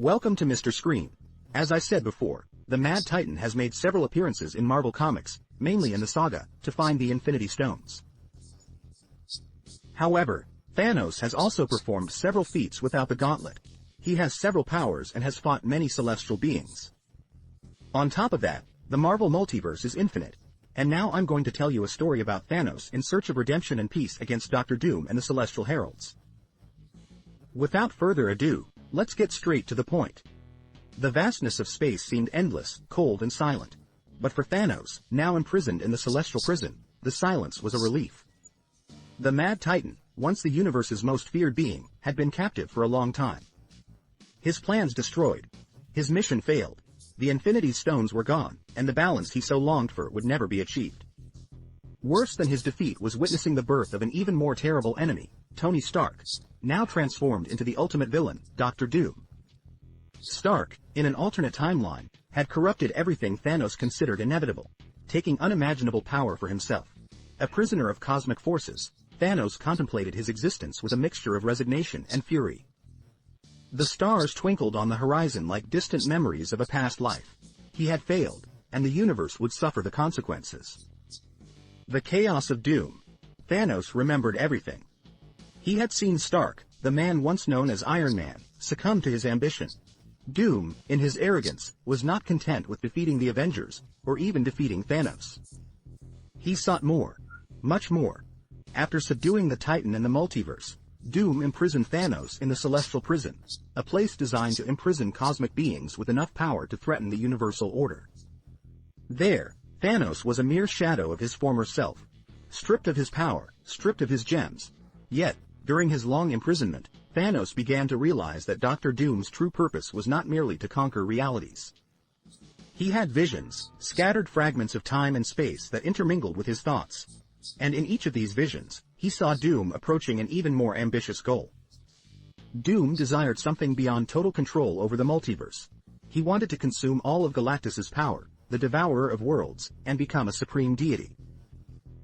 Welcome to Mr. Screen. As I said before, the Mad Titan has made several appearances in Marvel Comics, mainly in the saga, to find the Infinity Stones. However, Thanos has also performed several feats without the gauntlet. He has several powers and has fought many celestial beings. On top of that, the Marvel multiverse is infinite. And now I'm going to tell you a story about Thanos in search of redemption and peace against Dr. Doom and the Celestial Heralds. Without further ado, let's get straight to the point. The vastness of space seemed endless, cold and silent. But for Thanos, now imprisoned in the celestial prison, the silence was a relief. The Mad Titan, once the universe's most feared being, had been captive for a long time. His plans destroyed. His mission failed. The Infinity Stones were gone, and the balance he so longed for would never be achieved. Worse than his defeat was witnessing the birth of an even more terrible enemy, Tony Stark, now transformed into the ultimate villain, Dr. Doom. Stark, in an alternate timeline, had corrupted everything Thanos considered inevitable, taking unimaginable power for himself. A prisoner of cosmic forces, Thanos contemplated his existence with a mixture of resignation and fury. The stars twinkled on the horizon like distant memories of a past life. He had failed, and the universe would suffer the consequences. The chaos of doom. Thanos remembered everything. He had seen Stark, the man once known as Iron Man, succumb to his ambition. Doom, in his arrogance, was not content with defeating the Avengers, or even defeating Thanos. He sought more. Much more. After subduing the Titan and the multiverse, Doom imprisoned Thanos in the Celestial Prison, a place designed to imprison cosmic beings with enough power to threaten the universal order. There, Thanos was a mere shadow of his former self, stripped of his power, stripped of his gems. Yet, during his long imprisonment, Thanos began to realize that Dr. Doom's true purpose was not merely to conquer realities. He had visions, scattered fragments of time and space that intermingled with his thoughts. And in each of these visions, he saw Doom approaching an even more ambitious goal. Doom desired something beyond total control over the multiverse. He wanted to consume all of Galactus's power, the devourer of worlds, and become a supreme deity.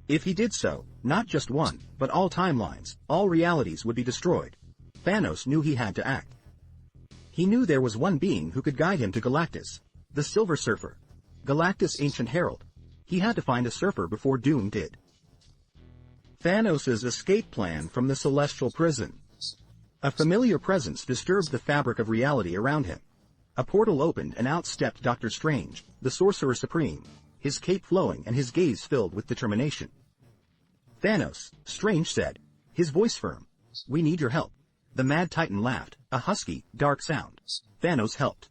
If he did so, not just one, but all timelines, all realities would be destroyed. Thanos knew he had to act. He knew there was one being who could guide him to Galactus, the Silver Surfer. Galactus' ancient herald. He had to find a surfer before Doom did. Thanos' escape plan from the celestial prison. A familiar presence disturbed the fabric of reality around him. A portal opened and out stepped Dr. Strange, the Sorcerer Supreme, his cape flowing and his gaze filled with determination. "Thanos," Strange said, his voice firm. "We need your help." The Mad Titan laughed, a husky, dark sound. Thanos helped.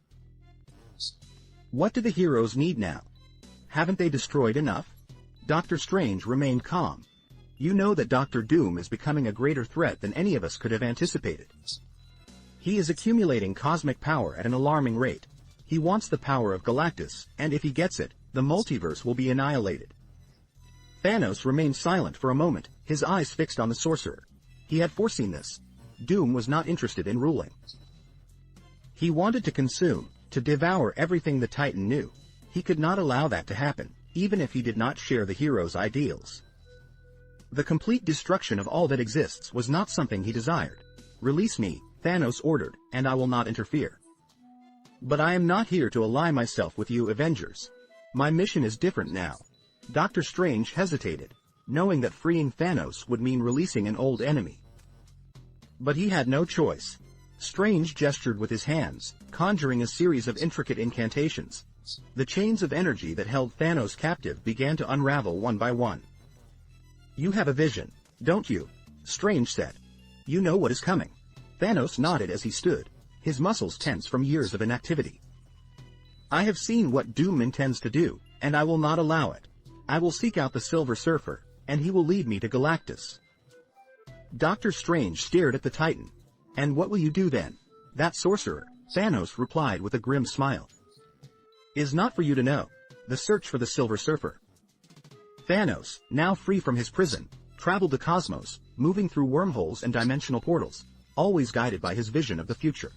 What do the heroes need now? Haven't they destroyed enough? Dr. Strange remained calm. You know that Dr. Doom is becoming a greater threat than any of us could have anticipated. He is accumulating cosmic power at an alarming rate. He wants the power of Galactus, and if he gets it, the multiverse will be annihilated. Thanos remained silent for a moment, his eyes fixed on the sorcerer. He had foreseen this. Doom was not interested in ruling. He wanted to consume, to devour everything the Titan knew. He could not allow that to happen, even if he did not share the hero's ideals. The complete destruction of all that exists was not something he desired. "Release me," Thanos ordered, "and I will not interfere. But I am not here to ally myself with you Avengers. My mission is different now." Dr. Strange hesitated, knowing that freeing Thanos would mean releasing an old enemy. But he had no choice. Strange gestured with his hands, conjuring a series of intricate incantations. The chains of energy that held Thanos captive began to unravel one by one. "You have a vision, don't you?" Strange said. "You know what is coming." Thanos nodded as he stood, his muscles tense from years of inactivity. "I have seen what Doom intends to do, and I will not allow it. I will seek out the Silver Surfer, and he will lead me to Galactus." Dr. Strange stared at the Titan. "And what will you do then?" "That sorcerer," Thanos replied with a grim smile, "is not for you to know. The search for the Silver Surfer." Thanos, now free from his prison, traveled the cosmos, moving through wormholes and dimensional portals, always guided by his vision of the future.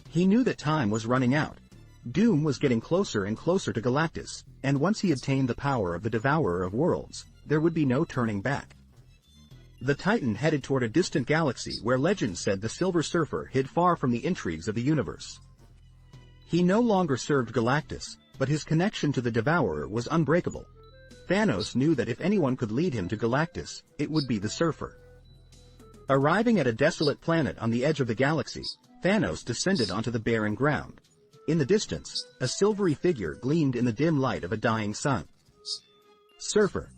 He knew that time was running out. Doom was getting closer and closer to Galactus, and once he obtained the power of the Devourer of Worlds, there would be no turning back. The Titan headed toward a distant galaxy where legend said the Silver Surfer hid far from the intrigues of the universe. He no longer served Galactus, but his connection to the Devourer was unbreakable. Thanos knew that if anyone could lead him to Galactus, it would be the Surfer. Arriving at a desolate planet on the edge of the galaxy, Thanos descended onto the barren ground. In the distance, a silvery figure gleamed in the dim light of a dying sun. "Surfer!"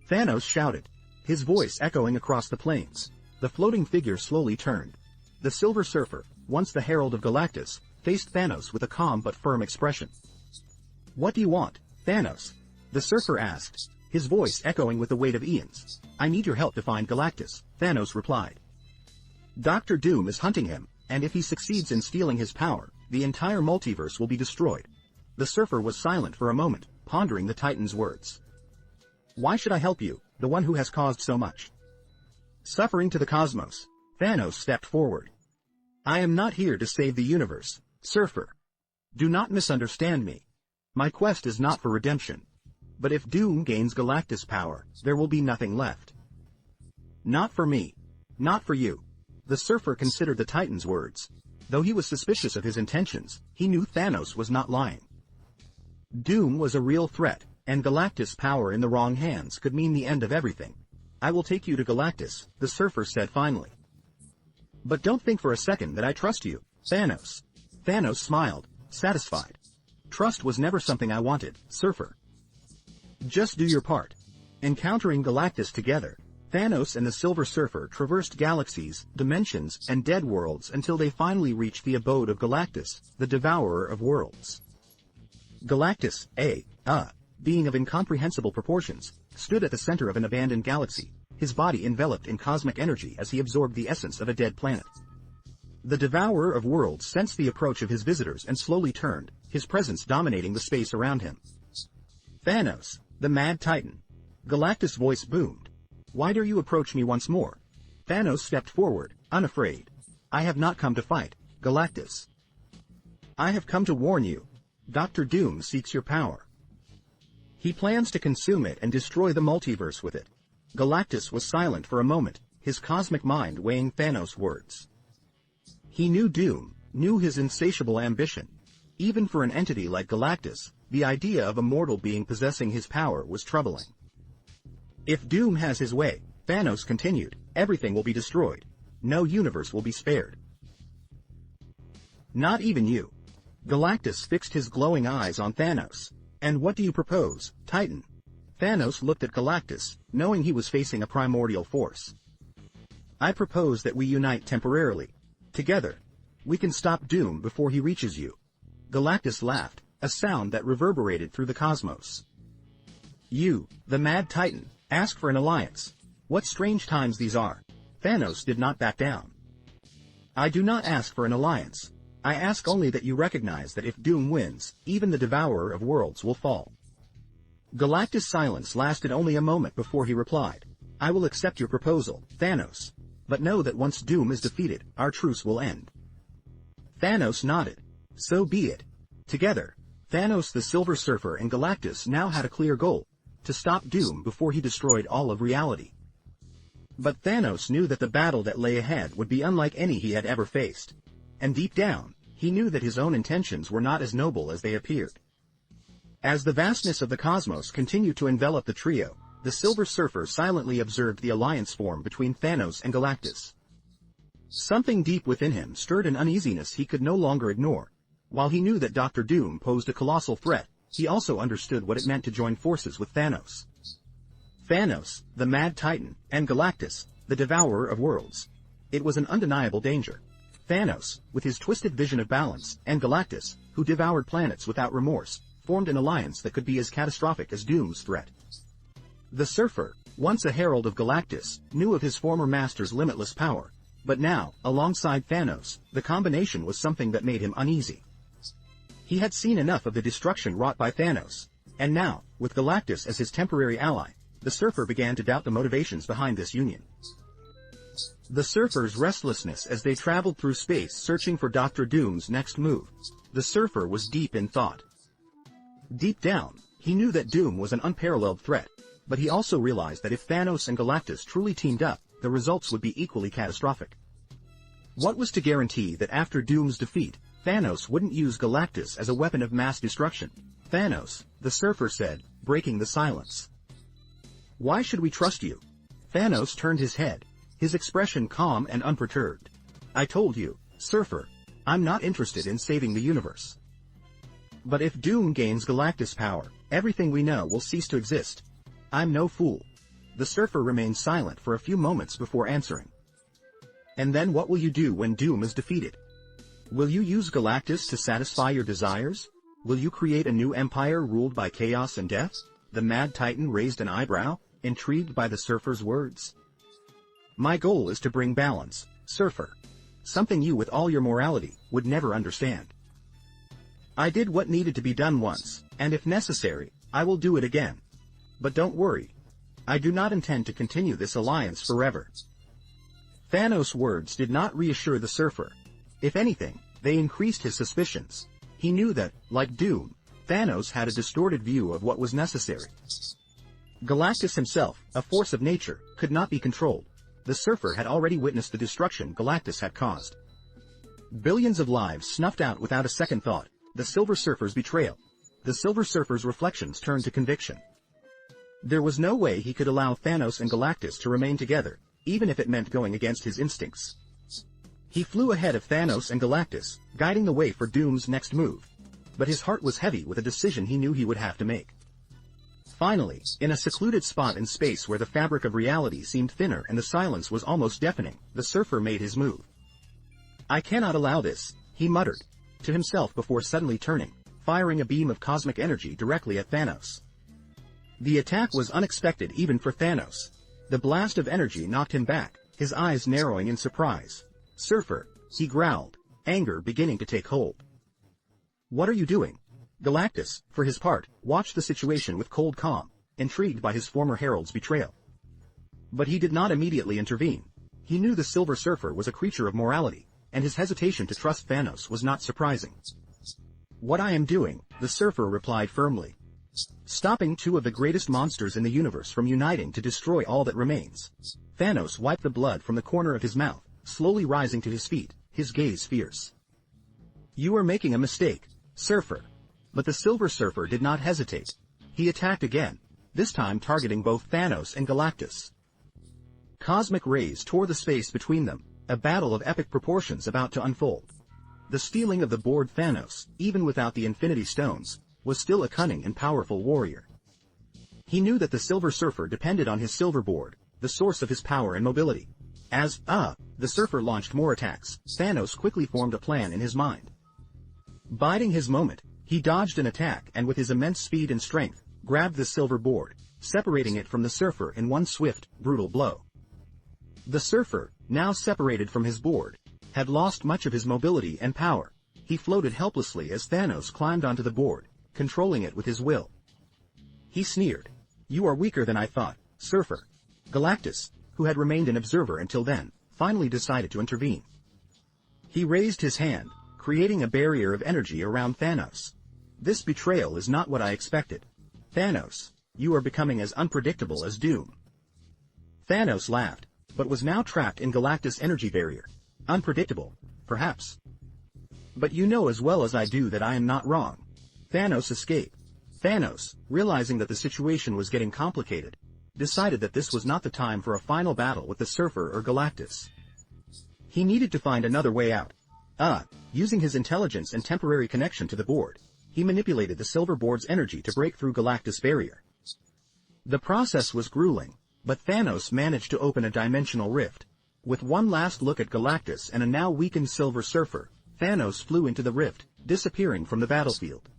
Thanos shouted, his voice echoing across the plains. The floating figure slowly turned. The Silver Surfer, once the herald of Galactus, faced Thanos with a calm but firm expression. "What do you want, Thanos?" the Surfer asked, his voice echoing with the weight of eons. "I need your help to find Galactus," Thanos replied. "Dr. Doom is hunting him, and if he succeeds in stealing his power, the entire multiverse will be destroyed." The Surfer was silent for a moment, pondering the Titan's words. "Why should I help you, the one who has caused so much suffering to the cosmos?" Thanos stepped forward. "I am not here to save the universe, Surfer. Do not misunderstand me. My quest is not for redemption. But if Doom gains Galactus power, there will be nothing left. Not for me. Not for you." The Surfer considered the Titan's words. Though he was suspicious of his intentions, he knew Thanos was not lying. Doom was a real threat, and Galactus' power in the wrong hands could mean the end of everything. "I will take you to Galactus," the Surfer said finally. "But don't think for a second that I trust you, Thanos." Thanos smiled, satisfied. "Trust was never something I wanted, Surfer. Just do your part." Encountering Galactus together, Thanos and the Silver Surfer traversed galaxies, dimensions, and dead worlds until they finally reached the abode of Galactus, the Devourer of Worlds. Galactus, a being of incomprehensible proportions, stood at the center of an abandoned galaxy, his body enveloped in cosmic energy as he absorbed the essence of a dead planet. The Devourer of Worlds sensed the approach of his visitors and slowly turned, his presence dominating the space around him. "Thanos, the Mad Titan." Galactus' voice boomed. "Why dare you approach me once more?" Thanos stepped forward, unafraid. "I have not come to fight, Galactus. I have come to warn you. Dr. Doom seeks your power. He plans to consume it and destroy the multiverse with it." Galactus was silent for a moment, his cosmic mind weighing Thanos' words. He knew Doom, knew his insatiable ambition. Even for an entity like Galactus, the idea of a mortal being possessing his power was troubling. "If Doom has his way," Thanos continued, "everything will be destroyed. No universe will be spared. Not even you." Galactus fixed his glowing eyes on Thanos. "And what do you propose, Titan?" Thanos looked at Galactus, knowing he was facing a primordial force. "I propose that we unite temporarily. Together, we can stop Doom before he reaches you." Galactus laughed, a sound that reverberated through the cosmos. "You, the Mad Titan, ask for an alliance. What strange times these are." Thanos did not back down. "I do not ask for an alliance. I ask only that you recognize that if Doom wins, even the Devourer of Worlds will fall." Galactus' silence lasted only a moment before he replied. "I will accept your proposal, Thanos. But know that once Doom is defeated, our truce will end." Thanos nodded. "So be it." Together, Thanos the Silver Surfer and Galactus now had a clear goal: to stop Doom before he destroyed all of reality. But Thanos knew that the battle that lay ahead would be unlike any he had ever faced. And deep down, he knew that his own intentions were not as noble as they appeared. As the vastness of the cosmos continued to envelop the trio, the Silver Surfer silently observed the alliance form between Thanos and Galactus. Something deep within him stirred an uneasiness he could no longer ignore. While he knew that Dr. Doom posed a colossal threat, he also understood what it meant to join forces with Thanos. Thanos, the Mad Titan, and Galactus, the Devourer of Worlds. It was an undeniable danger. Thanos, with his twisted vision of balance, and Galactus, who devoured planets without remorse, formed an alliance that could be as catastrophic as Doom's threat. The Surfer, once a herald of Galactus, knew of his former master's limitless power, but now, alongside Thanos, the combination was something that made him uneasy. He had seen enough of the destruction wrought by Thanos, and now, with Galactus as his temporary ally, the Surfer began to doubt the motivations behind this union. The Surfer's restlessness as they traveled through space searching for Dr. Doom's next move. The Surfer was deep in thought. Deep down, he knew that Doom was an unparalleled threat, but he also realized that if Thanos and Galactus truly teamed up, the results would be equally catastrophic. What was to guarantee that after Doom's defeat, Thanos wouldn't use Galactus as a weapon of mass destruction. Thanos, the surfer said, breaking the silence. Why should we trust you? Thanos turned his head, his expression calm and unperturbed. I told you, surfer, I'm not interested in saving the universe. But if Doom gains Galactus power, everything we know will cease to exist. I'm no fool. The surfer remained silent for a few moments before answering. And then what will you do when Doom is defeated? Will you use Galactus to satisfy your desires? Will you create a new empire ruled by chaos and death? The Mad Titan raised an eyebrow, intrigued by the surfer's words. My goal is to bring balance, surfer. Something you with all your morality would never understand. I did what needed to be done once, and if necessary, I will do it again. But don't worry. I do not intend to continue this alliance forever. Thanos' words did not reassure the surfer. If anything, they increased his suspicions. He knew that, like Doom, Thanos had a distorted view of what was necessary. Galactus himself, a force of nature, could not be controlled. The surfer had already witnessed the destruction Galactus had caused. Billions of lives snuffed out without a second thought. The Silver Surfer's betrayal. The Silver Surfer's reflections turned to conviction. There was no way he could allow Thanos and Galactus to remain together, even if it meant going against his instincts. He flew ahead of Thanos and Galactus, guiding the way for Doom's next move. But his heart was heavy with a decision he knew he would have to make. Finally, in a secluded spot in space where the fabric of reality seemed thinner and the silence was almost deafening, the surfer made his move. I cannot allow this, he muttered to himself before suddenly turning, firing a beam of cosmic energy directly at Thanos. The attack was unexpected even for Thanos. The blast of energy knocked him back, his eyes narrowing in surprise. Surfer, he growled, anger beginning to take hold. What are you doing? Galactus, for his part, watched the situation with cold calm, intrigued by his former herald's betrayal. But he did not immediately intervene. He knew the Silver Surfer was a creature of morality, and his hesitation to trust Thanos was not surprising. What I am doing, the surfer replied firmly. Stopping two of the greatest monsters in the universe from uniting to destroy all that remains. Thanos wiped the blood from the corner of his mouth, slowly rising to his feet, his gaze fierce. You are making a mistake, surfer. But the Silver Surfer did not hesitate. He attacked again, this time targeting both Thanos and Galactus. Cosmic rays tore the space between them, a battle of epic proportions about to unfold. The stealing of the board Thanos, even without the Infinity Stones, was still a cunning and powerful warrior. He knew that the Silver Surfer depended on his silver board, the source of his power and mobility. As, the surfer launched more attacks, Thanos quickly formed a plan in his mind. Biding his moment, he dodged an attack and with his immense speed and strength, grabbed the silver board, separating it from the surfer in one swift, brutal blow. The surfer, now separated from his board, had lost much of his mobility and power. He floated helplessly as Thanos climbed onto the board, controlling it with his will. He sneered. You are weaker than I thought, surfer. Galactus, who had remained an observer until then, finally decided to intervene. He raised his hand, creating a barrier of energy around Thanos. This betrayal is not what I expected. Thanos, you are becoming as unpredictable as Doom. Thanos laughed, but was now trapped in Galactus' energy barrier. Unpredictable, perhaps. But you know as well as I do that I am not wrong. Thanos escaped. Thanos, realizing that the situation was getting complicated, decided that this was not the time for a final battle with the surfer or Galactus. He needed to find another way out. Using his intelligence and temporary connection to the board, he manipulated the silver board's energy to break through Galactus' barrier. The process was grueling, but Thanos managed to open a dimensional rift. With one last look at Galactus and a now weakened Silver Surfer, Thanos flew into the rift, disappearing from the battlefield.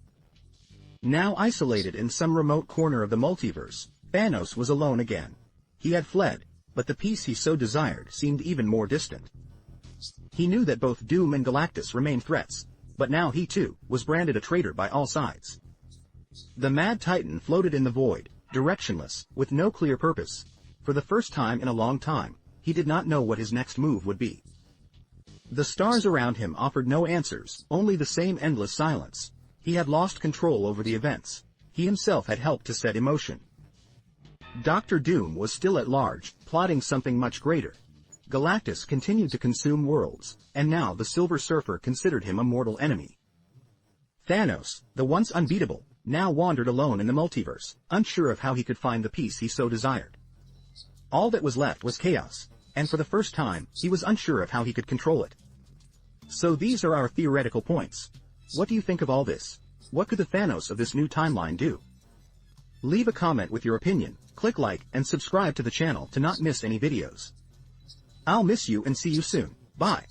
Now isolated in some remote corner of the multiverse, Thanos was alone again. He had fled, but the peace he so desired seemed even more distant. He knew that both Doom and Galactus remained threats, but now he too was branded a traitor by all sides. The Mad Titan floated in the void, directionless, with no clear purpose. For the first time in a long time, he did not know what his next move would be. The stars around him offered no answers, only the same endless silence. He had lost control over the events. He himself had helped to set emotion. Dr. Doom was still at large, plotting something much greater. Galactus continued to consume worlds, and now the Silver Surfer considered him a mortal enemy. Thanos, the once unbeatable, now wandered alone in the multiverse, unsure of how he could find the peace he so desired. All that was left was chaos, and for the first time, he was unsure of how he could control it. So these are our theoretical points. What do you think of all this? What could the Thanos of this new timeline do? Leave a comment with your opinion, click like and subscribe to the channel to not miss any videos. I'll miss you and see you soon. Bye.